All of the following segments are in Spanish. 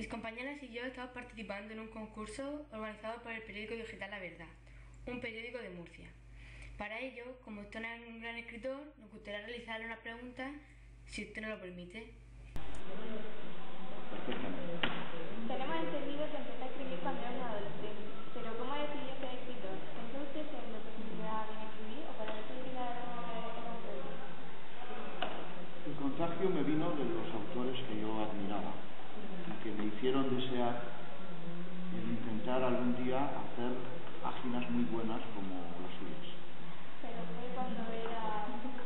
Mis compañeras y yo estamos participando en un concurso organizado por el periódico digital La Verdad, un periódico de Murcia. Para ello, como usted no es un gran escritor, nos gustaría realizarle una pregunta, si usted nos lo permite. Tenemos entendido que empezó a escribir cuando era un adolescente, pero ¿cómo decidió ser escritor? ¿Pensó usted ser lo que se inspiraba en escribir o para eso era un sueño? El contagio me vino de los autores que yo admiraba y que me hicieron desear el intentar algún día hacer páginas muy buenas como las suyas. ¿Pero fue cuando era pequeño?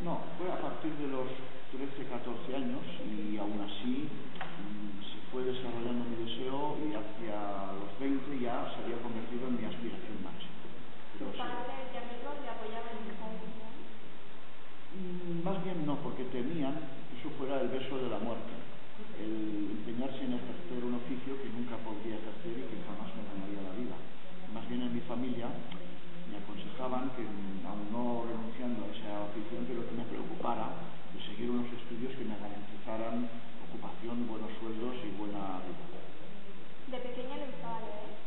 No, fue a partir de los 13, 14 años y aún así se fue desarrollando mi deseo y hacia los 20 ya se había convertido en mi aspiración máxima. ¿Sus padres y amigos le apoyaban en esa decisión? Más bien no, porque temían que eso fuera el beso de la muerte, el empeñarse en ejercer un oficio que nunca podría ejercer y que jamás me ganaría la vida. Más bien en mi familia me aconsejaban que, aun no renunciando a esa afición, pero que me preocupara de seguir unos estudios que me garantizaran ocupación, buenos sueldos y buena vida. ¿De pequeña le gustaba leer?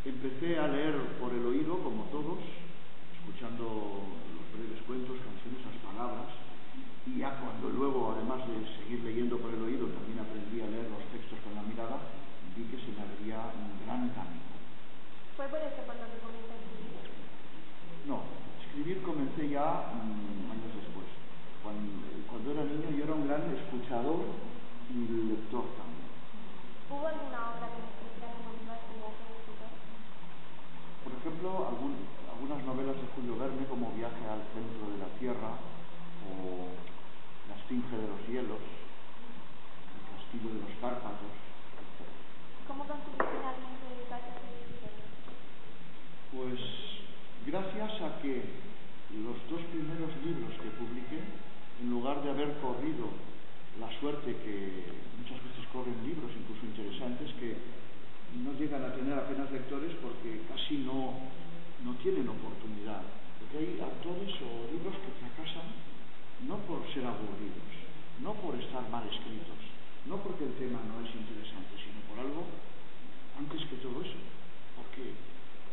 Empecé a leer por el oído, como todos, escuchando los breves cuentos, canciones, las palabras, y ya cuando luego, además de seguir leyendo por el oído, también aprendí a leer los textos con la mirada, vi que se me abría un gran camino. ¿Fue por eso por lo que comencé a escribir? No, escribir comencé ya años después. Cuando era niño yo era un gran escuchador y lector también. ¿Hubo alguna obra que necesitara motivarse a ser escritor? Por ejemplo, algunas novelas de Julio Verne, como Viaje al centro de la Tierra o La esfinge de los hielos, El castillo de los Cárpatos. ¿Cómo consiguió finalmente dedicarse a ser escritor? Pues gracias a que los dos primeros libros que publiqué, en lugar de haber corrido la suerte que muchas veces corren libros, incluso interesantes, que no llegan a tener apenas lectores porque casi no tienen oportunidad. Porque hay autores o libros que fracasan no por ser aburridos, no por estar mal escritos, no porque el tema no es interesante, sino por algo antes que todo eso. Porque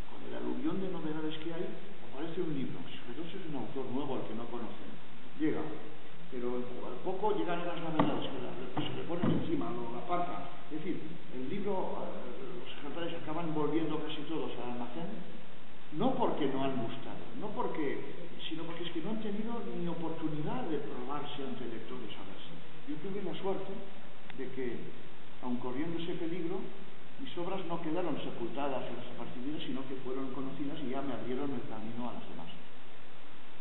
con el aluvión de novedades que hay, aparece un libro, sobre todo si es un autor nuevo al que no conocen, llega, pero al poco llegan unas novedades que se le ponen encima, lo apartan. Es decir, el libro, los ejemplares acaban volviendo casi todos al almacén, no porque no han gustado, sino porque es que no han tenido ni oportunidad de probarse ante lectores a verse. Yo tuve la suerte de que, aun corriendo ese peligro, mis obras no quedaron sepultadas o desaparecidas, sino que fueron conocidas y ya me abrieron el camino a las demás.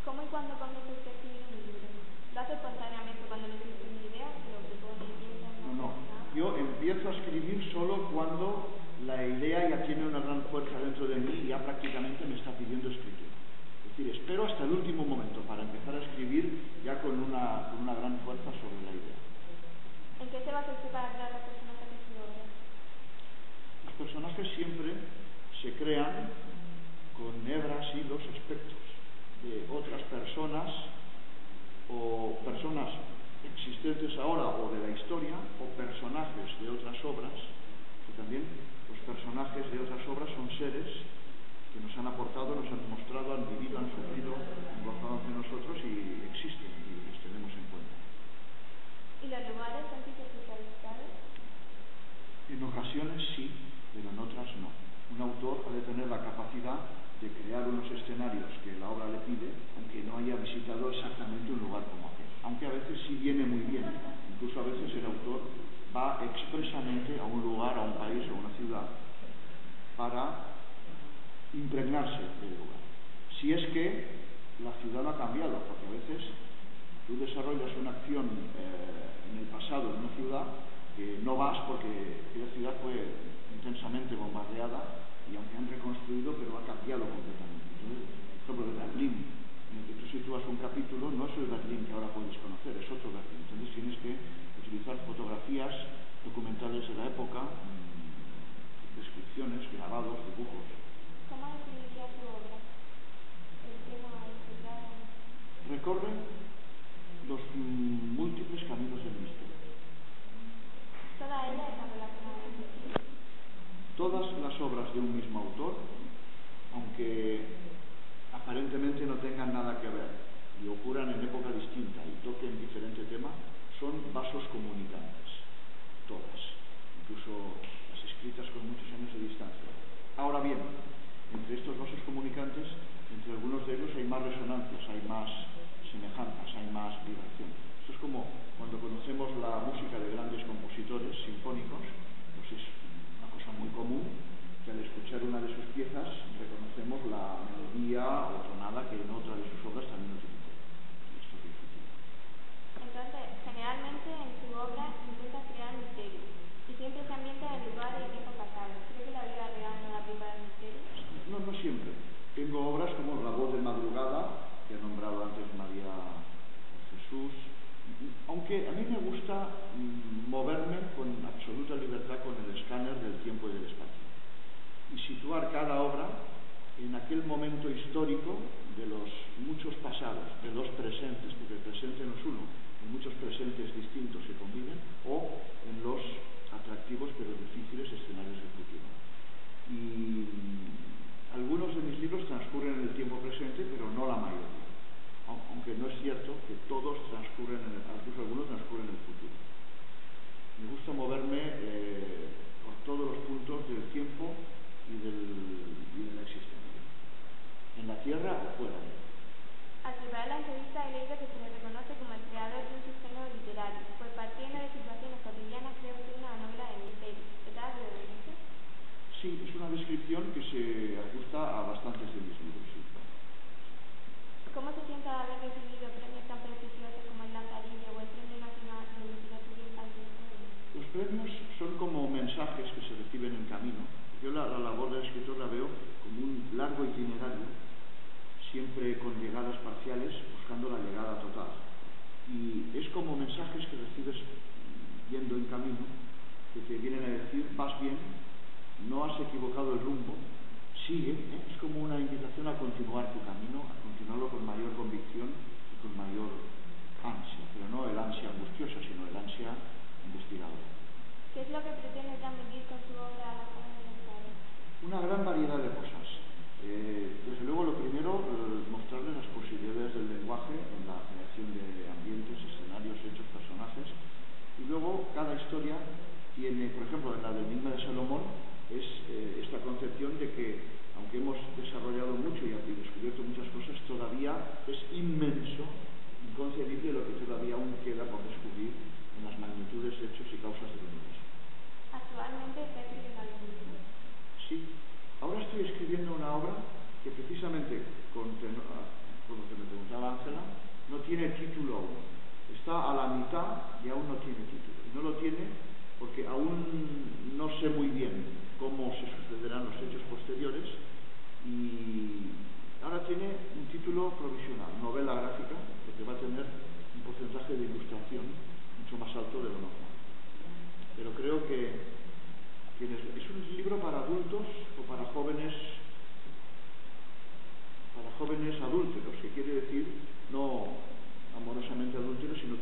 ¿Cómo y cuándo comenzó usted a escribir un libro? ¿Lo hace espontáneamente cuando le surge una idea? ¿Lo propone y piensa en una No. persona? Yo empiezo a escribir solo cuando la idea ya tiene una gran fuerza dentro de mí y ya prácticamente me está pidiendo escritura. Es decir, espero hasta el último momento para empezar a escribir ya con una gran fuerza sobre la idea. ¿En qué se basa usted para crear los personajes de su obra? Los personajes siempre se crean con hebras, hilos, aspectos de otras personas o personas existentes ahora o de la historia o personajes de otras obras, que también los personajes de otras obras son seres que nos han aportado, nos han mostrado, han vivido, han sufrido, han gozado entre nosotros y existen y los tenemos en cuenta. ¿Y los lugares han sido visualizados? En ocasiones sí, pero en otras no. Un autor ha de tener la capacidad de crear unos escenarios que la obra le pide, aunque no haya visitado exactamente un lugar como aquel. Aunque a veces sí viene muy bien. Incluso a veces el autor va expresamente a un lugar, a un país o a una ciudad para impregnarse del lugar. Si es que la ciudad no ha cambiado, porque a veces tú desarrollas una acción en el pasado en una ciudad que no vas porque la ciudad fue intensamente bombardeada y aunque han reconstruido, pero ha cambiado completamente. Entonces, por ejemplo, de Berlín, en el que tú sitúas un capítulo, no es el Berlín que ahora puedes conocer, es otro Berlín. Entonces tienes que utilizar fotografías documentales de la época, descripciones, grabados, dibujos. ¿Cómo definiría su obra? El tema al que trata. Recorre los múltiples caminos del misterio. obras de un mismo autor, aunque aparentemente no tengan nada que ver y ocurran en época distinta y toquen diferente tema, son vasos comunicantes, todas, incluso las escritas con muchos años de distancia. Ahora bien, entre estos vasos comunicantes, entre algunos de ellos hay más resonancias, hay más semejanzas, hay más vibración. Esto es como cuando conocemos la música de grandes compositores sinfónicos, pues es una cosa muy común que al escuchar una de sus piezas reconocemos la melodía o tonada que en otra de sus obras también utilizó. Esto es difícil. Entonces, generalmente en su obra intenta crear misterio y siempre se ambienta en lugares y tiempo pasado. ¿Cree que la vida real no da pie para el misterio? No, no siempre. Tengo obras como La voz de madrugada, que ha nombrado antes María Jesús, aunque a mí me gusta moverme con absoluta libertad con el escáner del tiempo y del espacio y situar cada obra en aquel momento histórico de los muchos pasados, de los presentes, porque el presente no es uno, hay muchos presentes distintos que conviven, o en los atractivos pero difíciles escenarios del futuro. Y algunos de mis libros transcurren en el tiempo presente, pero no la mayoría, aunque no es cierto que todos transcurren, incluso algunos transcurren en el futuro. Me gusta moverme por todos los puntos del tiempo y de la existencia, en la Tierra o fuera de ella. Al preparar la entrevista he leído que se le reconoce como el creador de un subgénero literario, pues partiendo de situaciones cotidianas creo que es una novela de misterio. ¿Está de verdad? Sí, es una descripción que se ajusta a bastantes de mis libros, sí. ¿Cómo se siente al haber recibido premios tan prestigiosos como el Lazarillo o el Premio Nacional de Literatura Infantil? Los premios son como mensajes que se reciben en camino. Yo la labor del escritor la veo como un largo itinerario, siempre con llegadas parciales, buscando la llegada total. Y es como mensajes que recibes yendo en camino, que te vienen a decir, vas bien, no has equivocado el rumbo, sigue, es como una invitación a continuar tu camino, a continuarlo con mayor convicción y con mayor ansia, pero no el ansia angustiosa, sino el ansia investigadora. ¿Qué es lo que pretende transmitir con su obra a los jóvenes lectores? Una gran variedad de cosas. Desde luego, lo primero, mostrarles las posibilidades del lenguaje en la creación de ambientes, escenarios, hechos, personajes. Y luego, cada historia tiene, por ejemplo, en la del Enigma de Salomón, es esta concepción de que, aunque hemos desarrollado mucho y descubierto muchas cosas, todavía es inmenso, inconcebible lo que todavía aún queda por descubrir en las magnitudes, hechos y causas del universo. ¿Actualmente está escribiendo algún libro? Sí. Ahora estoy escribiendo una obra que precisamente, con lo que me preguntaba Ángela, no tiene título aún. Está a la mitad y aún no tiene título. Y no lo tiene porque aún no sé muy bien cómo se sucederán los hechos posteriores y ahora tiene un título provisional, novela gráfica, porque va a tener un porcentaje de ilustración mucho más alto de lo normal. Pero creo que es un libro para adultos o para jóvenes adúlteros, que quiere decir no amorosamente adúlteros, sino